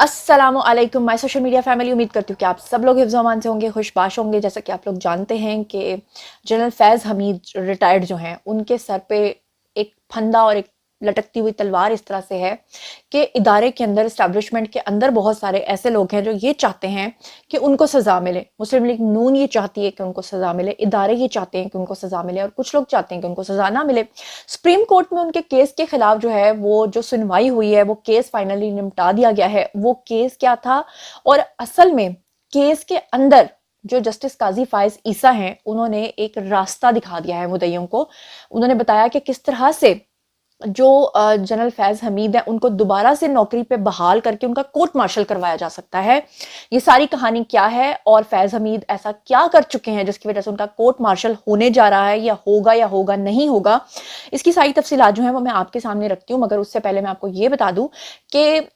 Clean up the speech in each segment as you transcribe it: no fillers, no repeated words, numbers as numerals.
अस्सलाम वालेकुम my social media family. उम्मीद करती हूँ कि आप सब लोग हिफ्ज़ अमान से होंगे, खुशबाश होंगे। जैसा कि आप लोग जानते हैं कि जनरल फैज़ हमीद रिटायर्ड जो हैं, उनके सर पे एक फंदा और एक लटकती हुई तलवार इस तरह से है कि इदारे के अंदर, इस्टेब्लिशमेंट के अंदर बहुत सारे ऐसे लोग हैं जो ये चाहते हैं कि उनको सज़ा मिले। मुस्लिम लीग नून ये चाहती है कि उनको सज़ा मिले, इदारे ये चाहते हैं कि उनको सज़ा मिले, और कुछ लोग चाहते हैं कि उनको सज़ा ना मिले। सुप्रीम कोर्ट में उनके केस के खिलाफ जो है वो जो सुनवाई हुई है, वो केस फाइनली निपटा दिया गया है। वो केस क्या था, और असल में केस के अंदर जो जस्टिस काजी फायज ईसा हैं, उन्होंने एक रास्ता दिखा दिया है मुद्दईयों को। उन्होंने बताया कि किस तरह से जो जनरल फैज़ हमीद है, उनको दोबारा से नौकरी पे बहाल करके उनका कोर्ट मार्शल करवाया जा सकता है। ये सारी कहानी क्या है और फैज़ हमीद ऐसा क्या कर चुके हैं जिसकी वजह से उनका कोर्ट मार्शल होने जा रहा है, या होगा नहीं होगा, इसकी सारी तफसीलात जो है वो मैं आपके सामने रखती हूँ। मगर उससे पहले मैं आपको ये बता दूं कि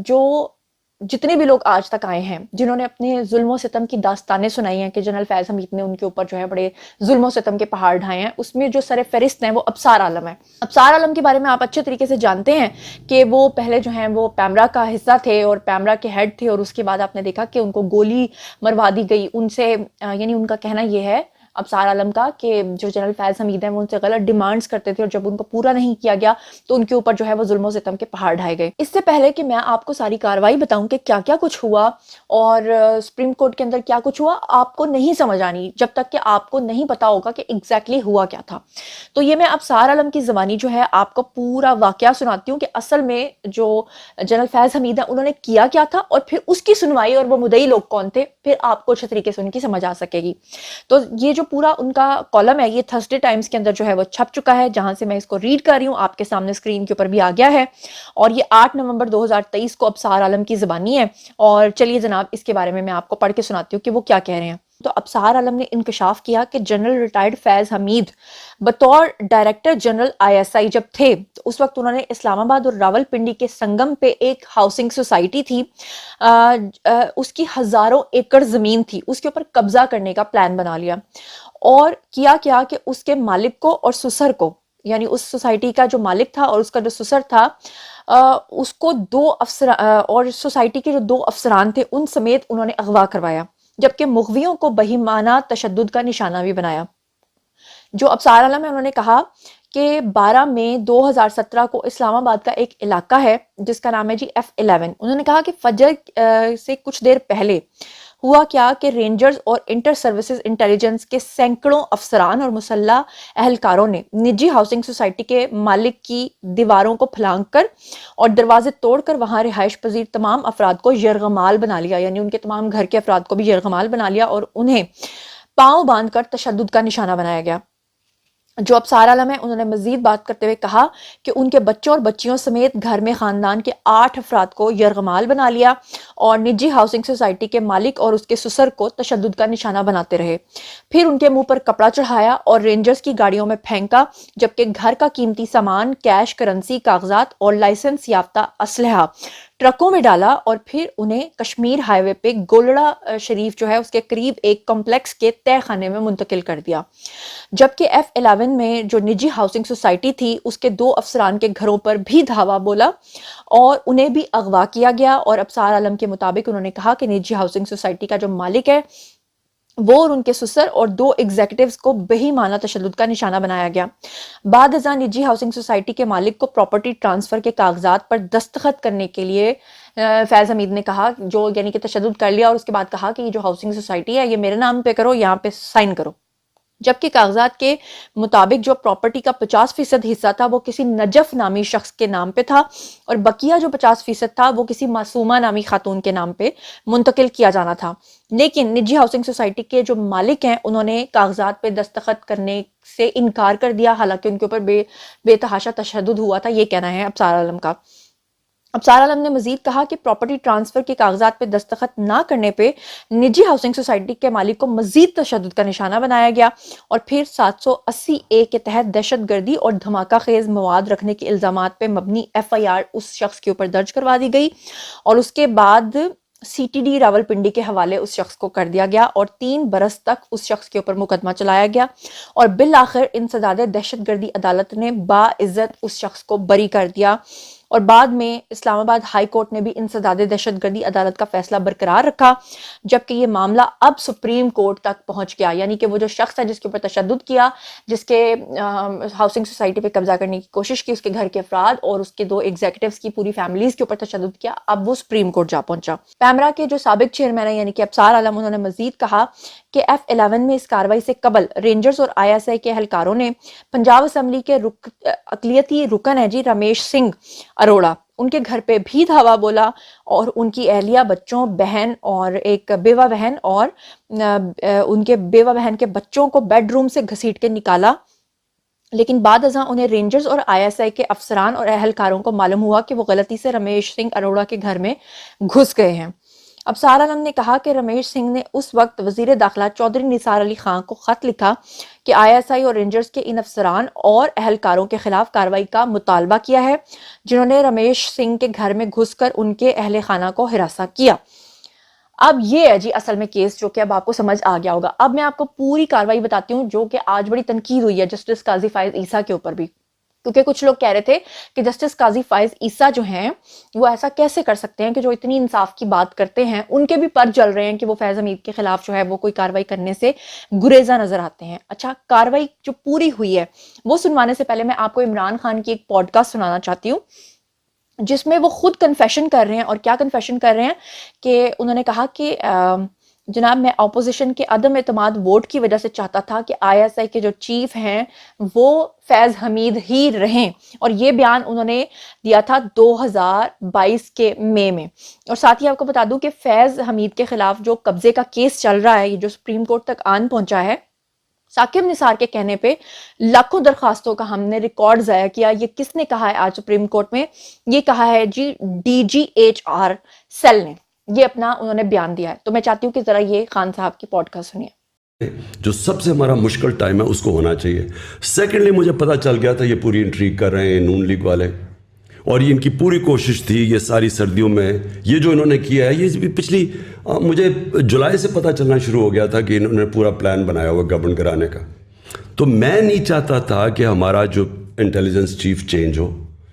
जो जितने भी लोग आज तक आए हैं, जिन्होंने अपने जुल्म सितम की दास्तानें सुनाई हैं कि जनरल फैज़ हमीद ने उनके ऊपर जो है बड़े जुल्म सितम के पहाड़ ढाए हैं, उसमें जो सर फहरिस्त हैं वो अबसार आलम है। अबसार आलम के बारे में आप अच्छे तरीके से जानते हैं कि वो पहले जो हैं वो पैमरा का हिस्सा थे और पैमरा के हेड थे, और उसके बाद आपने देखा कि उनको गोली मरवा दी गई उनसे। यानी उनका कहना ये है अबसार आलम का कि जो जनरल फैज़ हमीद हैं वो उनसे गलत डिमांड्स करते थे, और जब उनको पूरा नहीं किया गया तो उनके ऊपर जो है वो जुल्म सितम के पहाड़ ढाए गए। इससे पहले कि मैं आपको सारी कार्रवाई बताऊं कि क्या क्या कुछ हुआ और सुप्रीम कोर्ट के अंदर क्या कुछ हुआ, आपको नहीं समझ आनी जब तक कि आपको नहीं पता होगा कि एग्जैक्टली हुआ क्या था। तो ये मैं अबसार आलम की ज़बानी जो है आपको पूरा वाकया सुनाती हूँ कि असल में जो जनरल फैज़ हमीद है उन्होंने किया क्या था, और फिर उसकी सुनवाई और वो मुद्दई लोग कौन थे, फिर आपको अच्छे तरीके से उनकी समझ आ सकेगी। तो ये जो पूरा उनका कॉलम है, ये थर्सडे टाइम्स के अंदर जो है वो छप चुका है, जहां से मैं इसको रीड कर रही हूँ, आपके सामने स्क्रीन के ऊपर भी आ गया है। और ये 8 नवंबर 2023 को अबसार आलम की ज़बानी है। और चलिए जनाब, इसके बारे में मैं आपको पढ़ के सुनाती हूँ कि वो क्या कह रहे हैं। तो अबसार आलम ने इंकशाफ किया कि जनरल रिटायर्ड फैज़ हमीद बतौर डायरेक्टर जनरल आईएसआई जब थे, तो उस वक्त उन्होंने इस्लामाबाद और रावलपिंडी के संगम पे एक हाउसिंग सोसाइटी थी, उसकी हजारों एकड़ जमीन थी, उसके ऊपर कब्जा करने का प्लान बना लिया। और किया क्या कि उसके मालिक को और सुसर को, यानी उस सोसाइटी का जो मालिक था और उसका जो सुसर था, उसको दो अफसर और सोसाइटी के जो दो अफसरान थे उन समेत उन्होंने अगवा करवाया, जबकि मुग़वियों को बहीमाना तशद्दुद का निशाना भी बनाया। जो अबसार आलम है उन्होंने कहा कि 12 मई 2017 को इस्लामाबाद का एक इलाका है जिसका नाम है जी F11। उन्होंने कहा कि फजर से कुछ देर पहले हुआ क्या कि रेंजर्स और इंटर सर्विसेज इंटेलिजेंस के सैकड़ों अफसरान और मुसल्ला अहलकारों ने निजी हाउसिंग सोसाइटी के मालिक की दीवारों को फलांग कर और दरवाजे तोड़कर वहां रिहाइश पजीर तमाम अफराद को यरगमाल बना लिया, यानी उनके तमाम घर के अफराद को भी यरगमाल बना लिया और उन्हें पांव बांधकर तशद्दुद का निशाना बनाया गया। जो अबसार आलम है उन्होंने मजीद बात करते हुए कहा कि उनके बच्चों और बच्चियों समेत घर में खानदान के 8 अफराद को यरगमाल बना लिया और निजी हाउसिंग सोसाइटी के मालिक और उसके सुसर को तशद्दुद का निशाना बनाते रहे। फिर उनके मुंह पर कपड़ा चढ़ाया और रेंजर्स की गाड़ियों में फेंका, जबकि घर का कीमती सामान, कैश, करेंसी, कागजात और लाइसेंस याफ्ता असलहा ट्रकों में डाला और फिर उन्हें कश्मीर हाईवे पे गोलड़ा शरीफ जो है उसके करीब एक कॉम्प्लेक्स के तय खाने में मुंतकिल कर दिया। जबकि F11 में जो निजी हाउसिंग सोसाइटी थी उसके 2 अफसरान के घरों पर भी धावा बोला और उन्हें भी अगवा किया गया। और अबसार आलम के मुताबिक उन्होंने कहा कि निजी हाउसिंग सोसाइटी का जो मालिक है वो और उनके सुसर और 2 एग्जीक्यूटिव्स को बेईमाना तशद्दुद का निशाना बनाया गया। बाद अज़ां निजी हाउसिंग सोसाइटी के मालिक को प्रॉपर्टी ट्रांसफर के कागजात पर दस्तखत करने के लिए फैज़ हमीद ने कहा, जो यानी कि तशद्दुद कर लिया, और उसके बाद कहा कि ये जो हाउसिंग सोसाइटी है ये मेरे नाम पे करो, यहाँ पे साइन करो। जबकि कागजात के मुताबिक जो प्रॉपर्टी का 50% हिस्सा था वो किसी नजफ नामी शख्स के नाम पे था, और बकिया जो 50% था वो किसी मासूमा नामी खातून के नाम पे मुंतकिल किया जाना था। लेकिन निजी हाउसिंग सोसाइटी के जो मालिक हैं उन्होंने कागजात पे दस्तखत करने से इनकार कर दिया, हालांकि उनके ऊपर बेतहाशा तशद्दुद हुआ था, ये कहना है अबसार आलम का। अबसार आलम ने मजीद कहा कि प्रॉपर्टी ट्रांसफर के कागजात पे दस्तखत ना करने पे निजी हाउसिंग सोसाइटी के मालिक को मजीद तशद्दुद का निशाना बनाया गया और फिर 780A के तहत दहशत गर्दी और धमाका खेज मवाद रखने के इल्जामात पे मबनी FIR उस शख्स के ऊपर दर्ज करवा दी गई और उसके बाद CTD रावलपिंडी के हवाले उस शख्स को कर दिया गया और 3 बरस तक उस शख्स के ऊपर मुकदमा चलाया गया और बिल आखिर इंसदाद दहशत गर्दी अदालत ने बाइज्जत उस शख्स को बरी कर दिया اور بعد میں اسلام آباد ہائی کورٹ نے بھی انسداد دہشت گردی عدالت کا فیصلہ برقرار رکھا، جبکہ یہ معاملہ اب سپریم کورٹ تک پہنچ گیا. یعنی کہ وہ جو شخص ہے جس کے اوپر تشدد کیا، جس کے ہاؤسنگ سوسائٹی پہ قبضہ کرنے کی کوشش کی، اس کے گھر کے افراد اور اس کے 2 ایگزیکٹوز کی پوری فیملیز کے اوپر تشدد کیا، اب وہ سپریم کورٹ جا پہنچا. پیمرا کے جو سابق چیئرمین ہیں یعنی کہ ابصار عالم، انہوں نے مزید کہا کہ F11 میں اس کارروائی سے قبل رینجرز اور ISI کے اہلکاروں نے پنجاب اسمبلی کے اقلیتی رکن ہے جی رمیش سنگھ اروڑا، ان کے گھر پہ بھی دھاوا بولا اور ان کی اہلیہ، بچوں، بہن اور ایک بیوہ بہن اور ان کے بیوہ بہن کے بچوں کو بیڈ روم سے گھسیٹ کے نکالا. لیکن بعد ازاں انہیں رینجرز اور ISI کے افسران اور اہلکاروں کو معلوم ہوا کہ وہ غلطی سے رمیش سنگھ اروڑا کے گھر میں گھس گئے ہیں. ابصار عالم نے کہا کہ رمیش سنگھ نے اس وقت وزیر داخلہ چودھری نثار علی خان کو خط لکھا کہ ISI اور رینجرز کے ان افسران اور اہلکاروں کے خلاف کارروائی کا مطالبہ کیا ہے جنہوں نے رمیش سنگھ کے گھر میں گھس کر ان کے اہل خانہ کو ہراساں کیا. اب یہ ہے جی اصل میں کیس جو کہ اب آپ کو سمجھ آ گیا ہوگا. اب میں آپ کو پوری کارروائی بتاتی ہوں جو کہ آج بڑی تنقید ہوئی ہے جسٹس قاضی فائز عیسیٰ کے اوپر بھی، کیونکہ کچھ لوگ کہہ رہے تھے کہ جسٹس قاضی فائز عیسیٰ جو ہیں وہ ایسا کیسے کر سکتے ہیں کہ جو اتنی انصاف کی بات کرتے ہیں ان کے بھی پر جل رہے ہیں کہ وہ فیض حمید کے خلاف جو ہے وہ کوئی کارروائی کرنے سے گریزاں نظر آتے ہیں. اچھا، کارروائی جو پوری ہوئی ہے وہ سنوانے سے پہلے میں آپ کو عمران خان کی ایک پوڈ کاسٹ سنانا چاہتی ہوں جس میں وہ خود کنفیشن کر رہے ہیں. اور کیا کنفیشن کر رہے ہیں کہ انہوں نے کہا کہ جناب میں اپوزیشن کے عدم اعتماد ووٹ کی وجہ سے چاہتا تھا کہ ISI کے جو چیف ہیں وہ فیض حمید ہی رہیں، اور یہ بیان انہوں نے دیا تھا 2022 کے مئی میں. اور ساتھ ہی آپ کو بتا دوں کہ فیض حمید کے خلاف جو قبضے کا کیس چل رہا ہے، یہ جو سپریم کورٹ تک آن پہنچا ہے، ثاقب نثار کے کہنے پہ لاکھوں درخواستوں کا ہم نے ریکارڈ ضائع کیا. یہ کس نے کہا ہے آج سپریم کورٹ میں؟ یہ کہا ہے جی DGHR سیل نے، یہ اپنا انہوں نے بیان دیا ہے. تو میں چاہتی ہوں کہ ذرا یہ خان صاحب کی پوڈ کاسٹ سنیے. جو سب سے ہمارا مشکل ٹائم ہے اس کو ہونا چاہیے. سیکنڈلی مجھے پتا چل گیا تھا یہ پوری انٹریگ کر رہے ہیں نون لیگ والے، اور یہ ان کی پوری کوشش تھی یہ ساری سردیوں میں یہ جو انہوں نے کیا ہے. یہ پچھلی مجھے جولائی سے پتہ چلنا شروع ہو گیا تھا کہ انہوں نے پورا پلان بنایا ہوا گورن کرانے کا. تو میں نہیں چاہتا تھا کہ ہمارا جو انٹیلیجنس چیف چینج ہو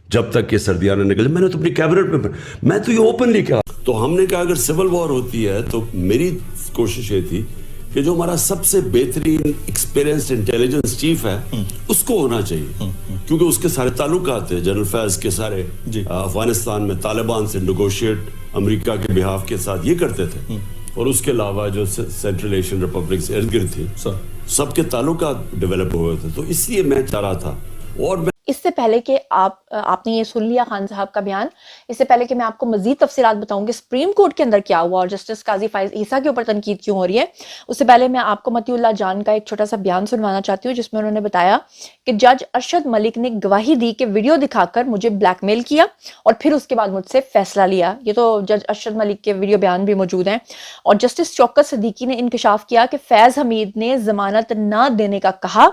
جب تک یہ سردیاں نہ نکلے. میں نے تو اپنی کیبنٹ میں تو یہ اوپنلی کہا. تو ہم نے کہا اگر سول وار ہوتی ہے تو میری کوشش یہ تھی کہ جو ہمارا سب سے بہترین ایکسپیرینس انٹیلیجنس چیف ہے اس کو ہونا چاہیے، کیونکہ اس کے سارے تعلقات ہیں جنرل فیض کے سارے افغانستان میں طالبان سے نیگوشیٹ امریکہ کے بہاف کے ساتھ یہ کرتے تھے، اور اس کے علاوہ جو سینٹرل ایشین ریپبلک سے ارد گرد تھی سب کے تعلقات ڈیولپ ہوئے تھے. تو اس لیے میں چاہ رہا تھا. اور اس سے پہلے کہ آپ نے یہ سن لیا خان صاحب کا بیان، اس سے پہلے کہ میں آپ کو مزید تفصیلات بتاؤں کہ سپریم کورٹ کے اندر کیا ہوا اور جسٹس قاضی فائز عیسیٰ کے اوپر تنقید کیوں ہو رہی ہے، اس سے پہلے میں آپ کو متی اللہ جان کا ایک چھوٹا سا بیان سنوانا چاہتی ہوں جس میں انہوں نے بتایا کہ جج ارشد ملک نے گواہی دی کہ ویڈیو دکھا کر مجھے بلیک میل کیا اور پھر اس کے بعد مجھ سے فیصلہ لیا. یہ تو جج ارشد ملک کے ویڈیو بیان بھی موجود ہیں. اور جسٹس شوکت صدیقی نے انکشاف کیا کہ فیض حمید نے ضمانت نہ دینے کا کہا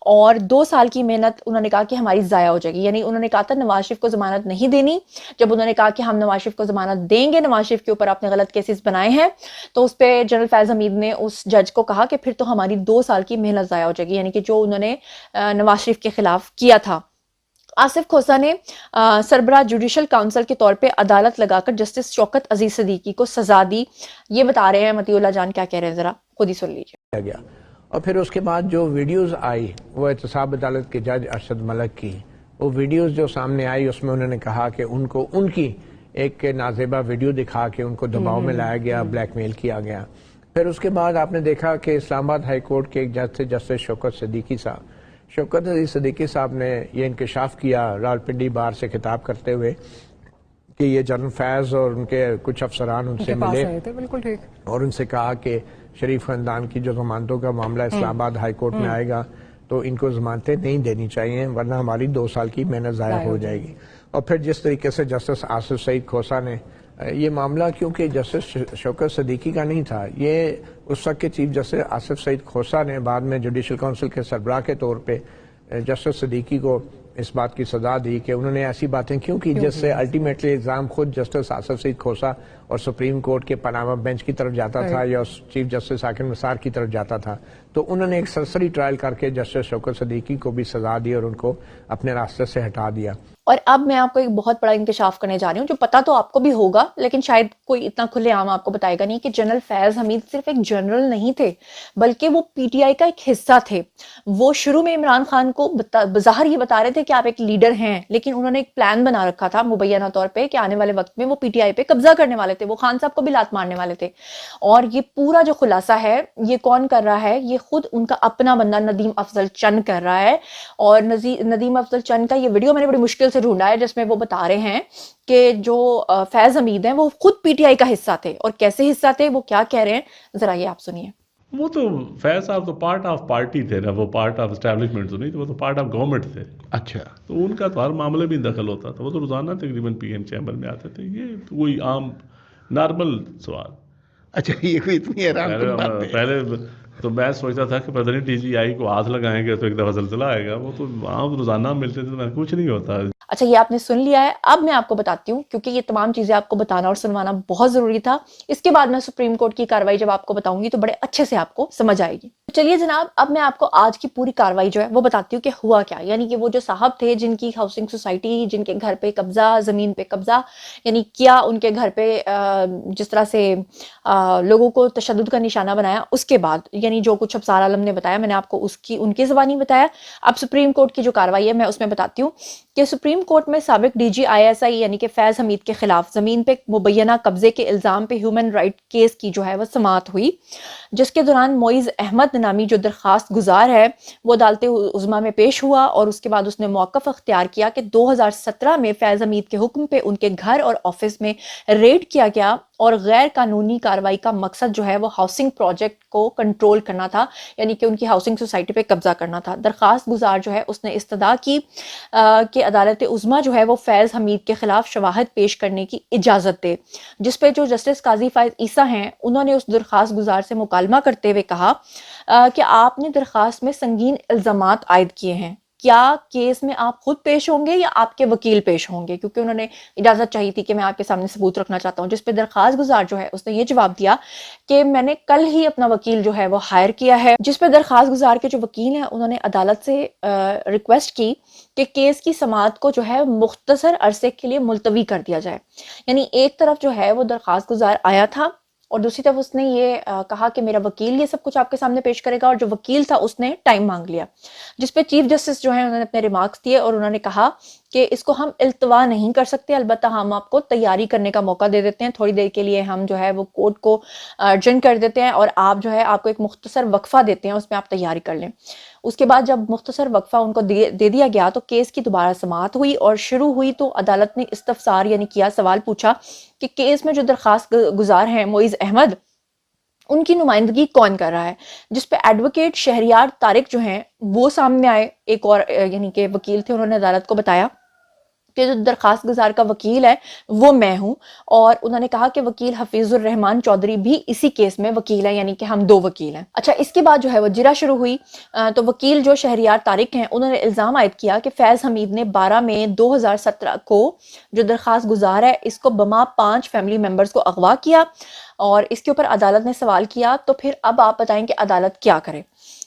اور 2 سال کی محنت انہوں نے کہا کہ ہماری ضائع ہو جائے گی. یعنی انہوں نے کہا تھا نواز شریف کو ضمانت نہیں دینی. جب انہوں نے کہا کہ ہم نواز شریف کو ضمانت دیں گے، نواز شریف کے اوپر آپ نے غلط کیسز بنائے ہیں، تو اس پہ جنرل فیض حمید نے اس جج کو کہا کہ پھر تو ہماری 2 سال کی محنت ضائع ہو جائے گی، یعنی کہ جو انہوں نے نواز شریف کے خلاف کیا تھا. آصف کھوسہ نے سربراہ جوڈیشل کاؤنسل کے طور پہ عدالت لگا کر جسٹس شوکت عزیز صدیقی کو سزا دی. یہ بتا رہے ہیں متی اللہ جان کیا کہہ رہے ہیں، ذرا خود ہی سن لیجیے. اور پھر اس کے بعد جو ویڈیوز آئی وہ احتساب عدالت کے جج ارشد ملک کی، وہ ویڈیوز جو سامنے آئی اس میں انہوں نے کہا کہ ان کو ان کی ایک نازیبہ ویڈیو دکھا کے ان کو دباؤ میں لایا گیا، بلیک میل کیا گیا. پھر اس کے بعد آپ نے دیکھا کہ اسلام آباد ہائی کورٹ کے ایک جج تھے جسٹس شوکت صدیقی صاحب. شوکت عزیز صدیقی صاحب نے یہ انکشاف کیا راولپنڈی بار سے خطاب کرتے ہوئے کہ یہ جنرل فیض اور ان کے کچھ افسران ان سے ملے اور ان سے کہا کہ شریف خاندان کی جو ضمانتوں کا معاملہ اسلام آباد ہائی کورٹ میں آئے گا تو ان کو ضمانتیں نہیں دینی چاہیے ورنہ ہماری 2 سال کی محنت ضائع ہو جائے گی. اور پھر جس طریقے سے جسٹس آصف سعید کھوسہ نے یہ معاملہ، کیونکہ جسٹس شوکت صدیقی کا نہیں تھا، یہ اس وقت کے چیف جسٹس آصف سعید کھوسہ نے بعد میں جوڈیشل کونسل کے سربراہ کے طور پہ جسٹس صدیقی کو اس بات کی سزا دی کہ انہوں نے ایسی باتیں کیوں کی جس سے الٹیمیٹلی الزام خود جسٹس آصف سعید کھوسہ اور سپریم کورٹ کے پاناما بینچ کی طرف جاتا تھا یا چیف جسٹس ثاقب نثار کی طرف جاتا تھا. تو انہوں نے ایک سرسری ٹرائل کر کے جسٹس شوکت صدیقی کو بھی سزا دی اور ان کو اپنے راستے سے ہٹا دیا. اور اب میں آپ کو ایک بہت بڑا انکشاف کرنے جا رہی ہوں جو پتا تو آپ کو بھی ہوگا لیکن شاید کوئی اتنا کھلے عام آپ کو بتائے گا نہیں کہ جنرل فیض حمید صرف ایک جنرل نہیں تھے بلکہ وہ پی ٹی آئی کا ایک حصہ تھے. وہ شروع میں عمران خان کو بظاہر یہ بتا رہے تھے کہ آپ ایک لیڈر ہیں لیکن انہوں نے ایک پلان بنا رکھا تھا مبینہ طور پہ کہ آنے والے وقت میں وہ پی ٹی آئی پہ قبضہ کرنے والے تھے, وہ خان صاحب کو بھی لات مارنے والے تھے. اور یہ پورا جو خلاصہ ہے یہ کون کر رہا ہے؟ یہ خود ان کا اپنا بندہ ندیم افضل چند کر رہا ہے. اور ندیم افضل چند کا یہ ویڈیو میں نے بڑی مشکل سے ڈھونڈا ہے جس میں وہ بتا رہے ہیں کہ جو فیض حمید ہیں وہ خود پی ٹی آئی کا حصہ تھے. اور کیسے حصہ تھے, وہ کیا کہہ رہے ہیں, ذرا یہ آپ سنیے. وہ تو فیض صاحب تو پارٹ آف پارٹی تھے نا, وہ پارٹ آف اسٹیبلشمنٹ تو نہیں تھے, وہ تو پارٹ آف گورنمنٹ تھے. اچھا, تو ان کا تو ہر معاملے میں دخل ہوتا تھا, وہ تو روزانہ تقریباً پی ایم چیمبر میں آتے تھے. یہ کوئی عام نارمل سوال. اچھا, یہ کوئی اتنی حیران کن بات ہے. پہلے تو میں سوچتا تھا کہ پتہ نہیں ٹی جی آئی کو ہاتھ لگائیں گے تو ایک دفعہ زلزلہ آئے گا. وہ تو عام روزانہ ملتے تھے, تو کچھ نہیں ہوتا. اچھا, یہ آپ نے سن لیا ہے. اب میں آپ کو بتاتی ہوں کیونکہ یہ تمام چیزیں آپ کو بتانا اور سنوانا بہت ضروری تھا. اس کے بعد میں سپریم کورٹ کی کاروائی جب آپ کو بتاؤں گی تو بڑے اچھے سے آپ کو سمجھ آئے گی. چلیے جناب, اب میں آپ کو آج کی پوری کاروائی جو ہے وہ بتاتی ہوں کہ ہوا کیا. یعنی کہ وہ جو صاحب تھے جن کی ہاؤسنگ سوسائٹی, جن کے گھر پہ قبضہ, زمین پہ قبضہ, یعنی کیا ان کے گھر پہ جس طرح سے لوگوں کو تشدد کا نشانہ بنایا, اس کے بعد یعنی جو کچھ ابصار عالم نے بتایا میں نے آپ کو ان کی زبانی بتایا. اب سپریم کورٹ کی جو کاروائی ہے میں اس میں بتاتی ہوں کہ سپریم کورٹ میں سابق D G I S I یعنی کہ فیض حمید کے خلاف زمین پہ مبینہ قبضے کے الزام پہ ہیومن رائٹ کیس کی جو ہے وہ سماعت ہوئی, جس کے دوران معیز احمد نامی جو درخواست گزار ہے وہ عدالت عظمیٰ میں پیش ہوا. اور اس کے بعد اس نے موقف اختیار کیا کہ 2017 میں فیض حمید کے حکم پہ ان کے گھر اور آفس میں ریڈ کیا گیا اور غیر قانونی کاروائی کا مقصد جو ہے وہ ہاؤسنگ پروجیکٹ کو کنٹرول کرنا تھا, یعنی کہ ان کی ہاؤسنگ سوسائٹی پہ قبضہ کرنا تھا. درخواست گزار جو ہے اس نے استدعا کی کہ عدالت عظمیٰ جو ہے وہ فیض حمید کے خلاف شواہد پیش کرنے کی اجازت دے, جس پہ جو جسٹس قاضی فائز عیسیٰ ہیں انہوں نے اس درخواست گزار سے مکالمہ کرتے ہوئے کہا کہ آپ نے درخواست میں سنگین الزامات عائد کیے ہیں, کیا کیس میں آپ خود پیش ہوں گے یا آپ کے وکیل پیش ہوں گے, کیونکہ انہوں نے اجازت چاہی تھی کہ میں آپ کے سامنے ثبوت رکھنا چاہتا ہوں. جس پہ درخواست گزار جو ہے اس نے یہ جواب دیا کہ میں نے کل ہی اپنا وکیل جو ہے وہ ہائر کیا ہے. جس پہ درخواست گزار کے جو وکیل ہیں انہوں نے عدالت سے ریکویسٹ کی کہ کیس کی سماعت کو جو ہے مختصر عرصے کے لیے ملتوی کر دیا جائے. یعنی ایک طرف جو ہے وہ درخواست گزار آیا تھا اور دوسری طرف اس نے یہ کہا کہ میرا وکیل یہ سب کچھ آپ کے سامنے پیش کرے گا, اور جو وکیل تھا اس نے ٹائم مانگ لیا. جس پہ چیف جسٹس جو ہیں انہوں نے اپنے ریمارکس دیے اور انہوں نے کہا کہ اس کو ہم التوا نہیں کر سکتے, البتہ ہم آپ کو تیاری کرنے کا موقع دے دیتے ہیں, تھوڑی دیر کے لیے ہم جو ہے وہ کورٹ کو ارجنٹ کر دیتے ہیں اور آپ جو ہے آپ کو ایک مختصر وقفہ دیتے ہیں, اس میں آپ تیاری کر لیں. اس کے بعد جب مختصر وقفہ ان کو دے دیا گیا تو کیس کی دوبارہ سماعت ہوئی اور شروع ہوئی. تو عدالت نے استفسار یعنی کیا, سوال پوچھا کہ کیس میں جو درخواست گزار ہیں معیز احمد, ان کی نمائندگی کون کر رہا ہے. جس پہ ایڈوکیٹ شہریار طارق جو ہیں وہ سامنے آئے, ایک اور یعنی کہ وکیل تھے, انہوں نے عدالت کو بتایا کہ جو درخواست گزار کا وکیل ہے وہ میں ہوں, اور انہوں نے کہا کہ وکیل حفیظ الرحمان چودھری بھی اسی کیس میں وکیل ہے, یعنی کہ ہم دو وکیل ہیں. اچھا, اس کے بعد جو ہے وہ جرا شروع ہوئی. تو وکیل جو شہریار طارق ہیں انہوں نے الزام عائد کیا کہ فیض حمید نے 12 مئی 2017 کو جو درخواست گزار ہے اس کو بما 5 فیملی ممبرز کو اغوا کیا, اور اس کے اوپر عدالت نے سوال کیا تو پھر اب آپ بتائیں کہ عدالت کیا کرے.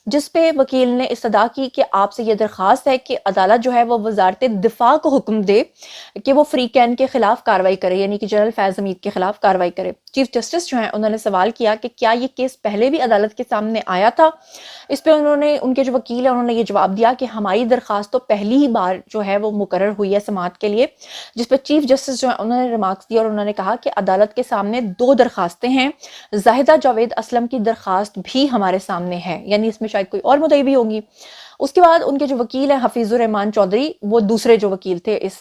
جس پہ وکیل نے استدعا کی کہ آپ سے یہ درخواست ہے کہ عدالت جو ہے وہ وزارت دفاع کو حکم دے کہ وہ فری کین کے خلاف کاروائی کرے, یعنی کہ جنرل فیض حمید کے خلاف کاروائی کرے. چیف جسٹس جو ہیں انہوں نے سوال کیا کہ کیا یہ کیس پہلے بھی عدالت کے سامنے آیا تھا. اس پہ ان کے جو وکیل ہیں انہوں نے یہ جواب دیا کہ ہماری درخواست تو پہلی ہی بار جو ہے وہ مقرر ہوئی ہے سماعت کے لیے. جس پہ چیف جسٹس جو ہیں انہوں نے ریمارکس دیا اور انہوں نے کہا کہ عدالت کے سامنے 2 درخواستیں ہیں, زاہدہ جاوید اسلم کی درخواست بھی ہمارے سامنے ہے, یعنی اس میں شاید کوئی اور مدعی بھی ہوں گی. اس کے بعد ان کے جو وکیل ہیں حفیظ الرحمان چودھری, وہ دوسرے جو وکیل تھے اس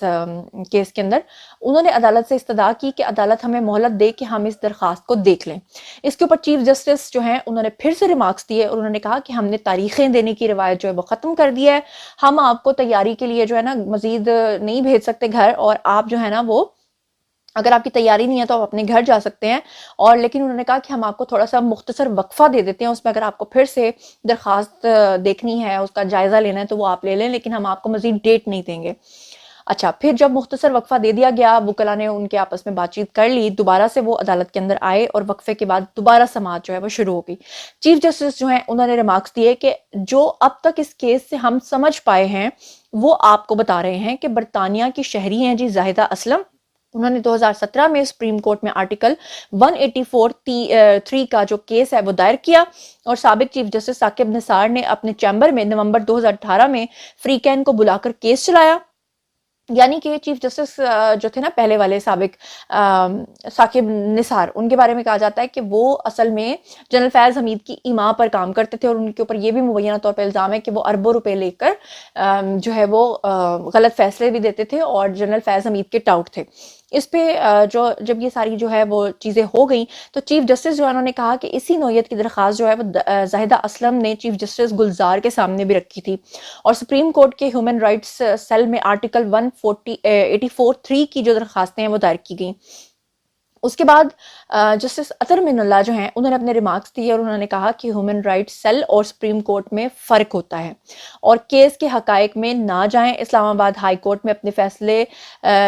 کیس کے اندر, انہوں نے عدالت سے استدعا کی کہ عدالت ہمیں مہلت دے کہ ہم اس درخواست کو دیکھ لیں. اس کے اوپر چیف جسٹس جو ہیں انہوں نے پھر سے ریمارکس دیے اور انہوں نے کہا کہ ہم نے تاریخیں دینے کی روایت جو ہے وہ ختم کر دی ہے, ہم آپ کو تیاری کے لیے جو ہے نا مزید نہیں بھیج سکتے گھر, اور آپ جو ہے نا وہ اگر آپ کی تیاری نہیں ہے تو آپ اپنے گھر جا سکتے ہیں. اور لیکن انہوں نے کہا کہ ہم آپ کو تھوڑا سا مختصر وقفہ دے دیتے ہیں, اس میں اگر آپ کو پھر سے درخواست دیکھنی ہے, اس کا جائزہ لینا ہے تو وہ آپ لے لیں, لیکن ہم آپ کو مزید ڈیٹ نہیں دیں گے. अच्छा, फिर जब मुख्तसर वक्फा दे दिया गया, वकला ने उनके आपस में बातचीत कर ली, दोबारा से वो अदालत के अंदर आए और वक्फे के बाद दोबारा समाअत जो है वो शुरू हो गई। चीफ जस्टिस जो हैं उन्होंने रिमार्क्स दिए कि जो अब तक इस केस से हम समझ पाए हैं वो आपको बता रहे हैं कि बरतानिया की शहरी हैं जी जाहिदा असलम। उन्होंने 2017 में सुप्रीम कोर्ट में आर्टिकल 184(3) का जो केस है वो दायर किया और साबिक चीफ जस्टिस साकिब निसार ने अपने चैम्बर में नवंबर 2018 में फ्रीकैन को बुलाकर केस चलाया। यानी कि चीफ जस्टिस जो थे ना पहले वाले साबिक साकिब निसार, उनके बारे में कहा जाता है कि वो असल में जनरल फैज़ हमीद की इमा पर काम करते थे और उनके ऊपर ये भी मुबैना तौर पर इल्ज़ाम है कि वो अरबों रुपए लेकर जो है वो गलत फैसले भी देते थे और जनरल फैज़ हमीद के टाउट थे। इस पे जब ये सारी जो है वो चीज़ें हो गई तो चीफ जस्टिस जो है उन्होंने कहा कि इसी नौयत की दरख्वास्त जो है वो जाहिदा असलम ने चीफ जस्टिस गुलजार के सामने भी रखी थी और सुप्रीम कोर्ट के ह्यूमन राइट्स सेल में आर्टिकल 184(3) की जो दरख्वास्तें हैं वो दायर की गई। उसके बाद जस्टिस अतर मिनुल्लाह जो हैं उन्होंने अपने रिमार्क्स दिए और उन्होंने कहा कि ह्यूमन राइट्स सेल और सुप्रीम कोर्ट में फ़र्क होता है और केस के हकायक में ना जाएं। इस्लामाबाद हाई कोर्ट में अपने फैसले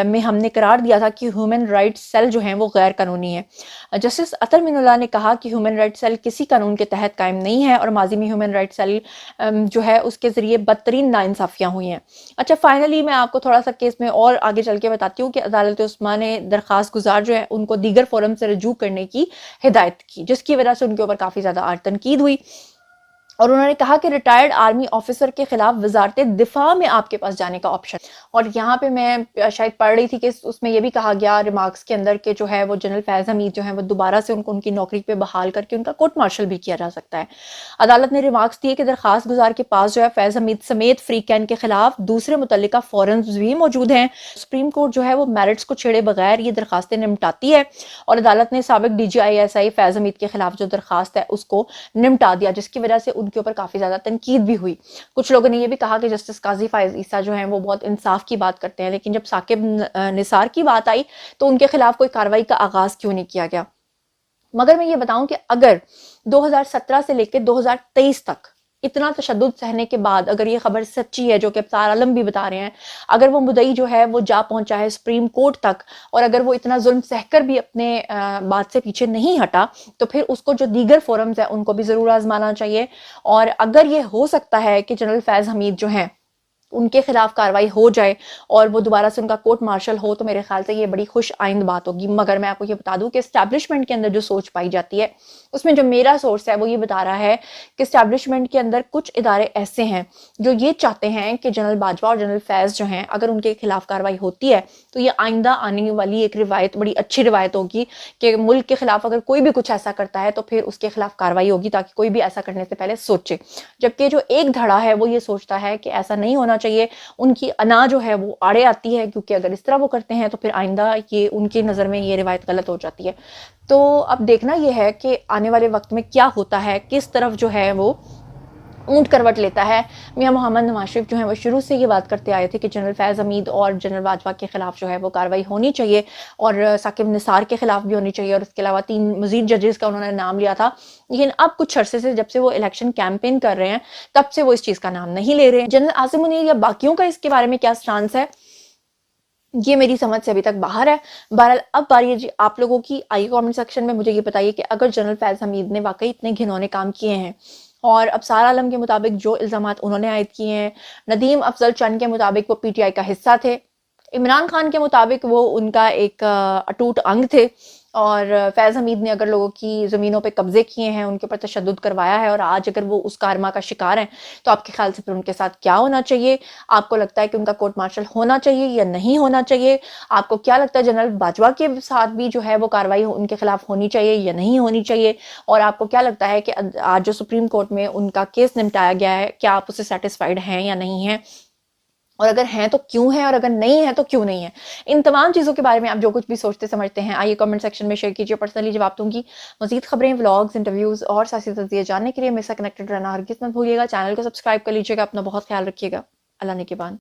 में हमने करार दिया था कि ह्यूमन राइट्स सेल जो हैं वो गैर कानूनी है। जस्टिस अतर मिनुल्लाह ने कहा कि ह्यूमन राइट्स सेल किसी कानून के तहत कायम नहीं है और माजी में ह्यूमन राइट्स सेल जो है उसके ज़रिए बदतरीन नाइंसाफ़ियाँ हुई हैं। अच्छा, फाइनली मैं आपको थोड़ा सा केस में और आगे चल के बताती हूँ कि अदालत उस्मा ने दरख्वास्त गुजार जो है उनको दीगर फोरम से रजू करने की हिदायत की, जिसकी वजह से उनके ऊपर काफ़ी ज़्यादा आड़ तनकीद हुई और उन्होंने कहा कि रिटायर्ड आर्मी ऑफिसर के खिलाफ वजारत दिफा में आपके पास जाने का ऑप्शन। और यहाँ पे मैं शायद पढ़ रही थी कि उसमें यह भी कहा गया रिमार्क्स के अंदर कि जो है वो जनरल फैज़ हमीद जो है वो दोबारा से उनको उनकी नौकरी पे बहाल करके उनका कोर्ट मार्शल भी किया जा सकता है। अदालत ने रिमार्क्स दिए कि दरख्वास्त गुजार के पास जो है फैज़ हमीद समेत फ्रीकैन के खिलाफ दूसरे मुतल्लिका फॉरम्स भी मौजूद हैं। सुप्रीम कोर्ट जो है वो मेरिट्स को छेड़े बगैर ये दरख्वास्तें निपटाती है और अदालत ने साबिक DGISI फैज़ हमीद के खिलाफ जो दरख्वास्त है उसको निपटा दिया, जिसकी वजह से उनके ऊपर काफ़ी ज़्यादा तनकीद भी हुई। कुछ लोगों ने ये भी कहा कि जस्टिस काजी फायज ईसा जो हैं वो बहुत इंसाफ की बात करते हैं, लेकिन जब साकिब निसार की बात आई तो उनके खिलाफ कोई कार्रवाई का आगाज़ क्यों नहीं किया गया। मगर मैं ये बताऊं कि अगर 2017 से लेकर 2023 तक इतना तशद्दुद सहने के बाद अगर ये खबर सच्ची है जो कि अब्सार आलम भी बता रहे हैं, अगर वो मुद्दई जो है वो जा पहुंचा है सुप्रीम कोर्ट तक और अगर वो इतना जुल्म सहकर भी अपने बात से पीछे नहीं हटा तो फिर उसको जो दीगर फोरम्स है उनको भी ज़रूर आजमाना चाहिए। और अगर ये हो सकता है कि जनरल फैज़ हमीद जो हैं उनके खिलाफ कार्रवाई हो जाए और वो दोबारा से उनका कोर्ट मार्शल हो तो मेरे ख्याल से ये बड़ी खुश आइंद बात होगी। मगर मैं आपको ये बता दूं कि एस्टैब्लिशमेंट के अंदर जो सोच पाई जाती है उसमें जो मेरा सोर्स है वो ये बता रहा है कि एस्टैब्लिशमेंट के अंदर कुछ इदारे ऐसे हैं जो ये चाहते हैं कि जनरल बाजवा और जनरल फैज़ जो हैं अगर उनके खिलाफ कार्रवाई होती है तो ये आइंदा आने वाली एक रिवायत बड़ी अच्छी रिवायत होगी कि मुल्क के खिलाफ अगर कोई भी कुछ ऐसा करता है तो फिर उसके खिलाफ कार्रवाई होगी, ताकि कोई भी ऐसा करने से पहले सोचे। जबकि जो एक धड़ा है वो ये सोचता है कि ऐसा नहीं होना चाहिए, उनकी अना जो है वो आड़े आती है क्योंकि अगर इस तरह वो करते हैं तो फिर आइंदा ये उनकी नज़र में ये रिवायत गलत हो जाती है। तो अब देखना ये है कि आने वाले वक्त में क्या होता है, किस तरफ जो है वो ऊंट करवट लेता है। मियां मोहम्मद नवाज शरीफ जो है वो शुरू से ये बात करते आए थे कि जनरल फैज़ हमीद और जनरल बाजवा के खिलाफ जो है वो कार्रवाई होनी चाहिए और साकिब निसार के खिलाफ भी होनी चाहिए और इसके अलावा 3 मजीद जजेस का उन्होंने नाम लिया था। लेकिन अब कुछ अरसे से जब से वो इलेक्शन कैंपेन कर रहे हैं तब से वो इस चीज़ का नाम नहीं ले रहे हैं। जनरल आसिम मुनीर या बाकियों का इसके बारे में क्या स्टांस है ये मेरी समझ से अभी तक बाहर है। बहरहाल अब बारी है आप लोगों की, आइए कमेंट सेक्शन में मुझे ये बताइए कि अगर जनरल फैज़ हमीद ने वाकई इतने घिनौने काम किए हैं और अब्सार आलम के मुताबिक जो इल्ज़ामात उन्होंने आयद किए हैं, नदीम अफजल चंद के मुताबिक वो PTI का हिस्सा थे, इमरान खान के मुताबिक वो उनका एक अटूट अंग थे और फैज़ हमीद ने अगर लोगों की ज़मीनों पे कब्जे किए हैं, उनके ऊपर तशद्दुद करवाया है और आज अगर वो उस कारमा का शिकार हैं तो आपके ख्याल से फिर उनके साथ क्या होना चाहिए? आपको लगता है कि उनका कोर्ट मार्शल होना चाहिए या नहीं होना चाहिए? आपको क्या लगता है जनरल बाजवा के साथ भी जो है वो कार्रवाई उनके खिलाफ होनी चाहिए या नहीं होनी चाहिए? और आपको क्या लगता है कि आज जो सुप्रीम कोर्ट में उनका केस निपटाया गया है क्या आप उससे सेटिस्फाइड हैं या नहीं हैं? और अगर हैं तो क्यों हैं और अगर नहीं है तो क्यों नहीं है? इन तमाम चीज़ों के बारे में आप जो कुछ भी सोचते समझते हैं आइए कमेंट सेक्शन में शेयर कीजिए, पर्सनली जवाब दूंगी। मजीद खबरें, व्लॉग्स, इंटरव्यूज़ और सियासी तज़किरे जानने के लिए मेरे साथ कनेक्टेड रहना हरगिज़ मत भूलिएगा। चैनल को सब्सक्राइब कर लीजिएगा। अपना बहुत ख्याल रखिएगा। अल्लाह ने के बाद।